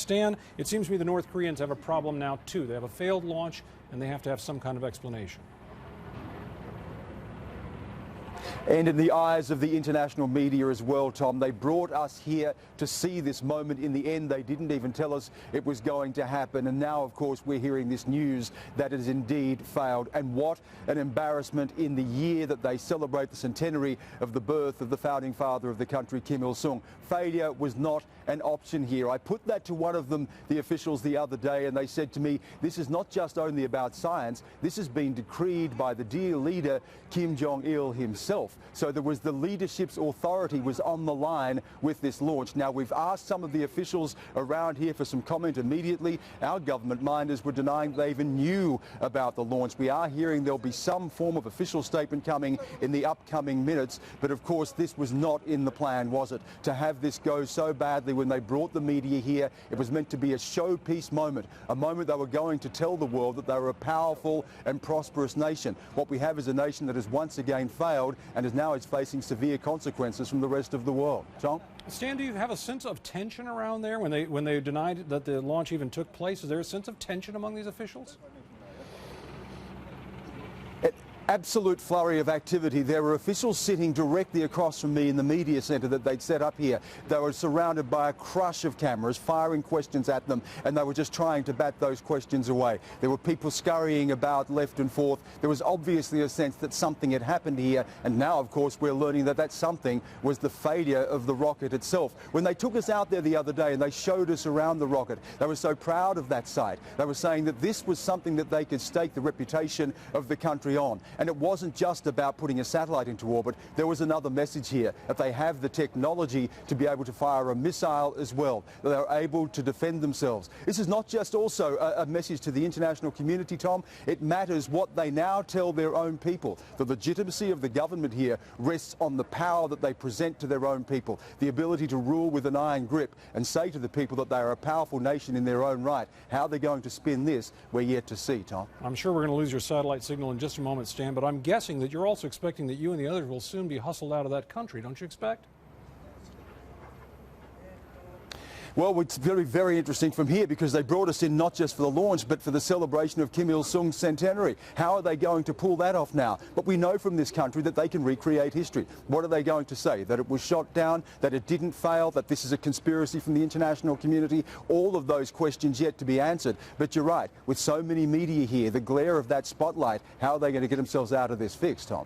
Stan, it seems to me the North Koreans have a problem now, too. They have a failed launch, and they have to have some kind of explanation. And in the eyes of the international media as well, Tom, they brought us here to see this moment. In the end, they didn't even tell us it was going to happen. And now, of course, we're hearing this news that it has indeed failed. And what an embarrassment in the year that they celebrate the centenary of the birth of the founding father of the country, Kim Il-sung. Failure was not an option here. I put that to one of them, the officials, the other day, and they said to me, this is not just only about science. This has been decreed by the dear leader, Kim Jong-il himself. So there was the leadership's authority was on the line with this launch. Now, we've asked some of the officials around here for some comment immediately. Our government minders were denying they even knew about the launch. We are hearing there'll be some form of official statement coming in the upcoming minutes. But of course, this was not in the plan, was it? To have this go so badly when they brought the media here, it was meant to be a showpiece moment, a moment they were going to tell the world that they were a powerful and prosperous nation. What we have is a nation that has once again failed and is now facing severe consequences from the rest of the world. Tom? Stan, do you have a sense of tension around there when they denied that the launch even took place? Is there a sense of tension among these officials? Absolute flurry of activity. There were officials sitting directly across from me in the media centre that they'd set up here. They were surrounded by a crush of cameras, firing questions at them, and they were just trying to bat those questions away. There were people scurrying about left and forth. There was obviously a sense that something had happened here, and now, of course, we're learning that that something was the failure of the rocket itself. When they took us out there the other day and they showed us around the rocket, they were so proud of that site. They were saying that this was something that they could stake the reputation of the country on. And it wasn't just about putting a satellite into orbit. There was another message here, that they have the technology to be able to fire a missile as well, that they're able to defend themselves. This is not just also a message to the international community, Tom. It matters what they now tell their own people. The legitimacy of the government here rests on the power that they present to their own people, the ability to rule with an iron grip and say to the people that they are a powerful nation in their own right. How they're going to spin this, we're yet to see, Tom. I'm sure we're going to lose your satellite signal in just a moment, Stan, but I'm guessing that you're also expecting that you and the others will soon be hustled out of that country, don't you expect? Well, it's very, very interesting from here because they brought us in not just for the launch but for the celebration of Kim Il-sung's centenary. How are they going to pull that off now? But we know from this country that they can recreate history. What are they going to say? That it was shot down, that it didn't fail, that this is a conspiracy from the international community? All of those questions yet to be answered. But you're right, with so many media here, the glare of that spotlight, how are they going to get themselves out of this fix, Tom?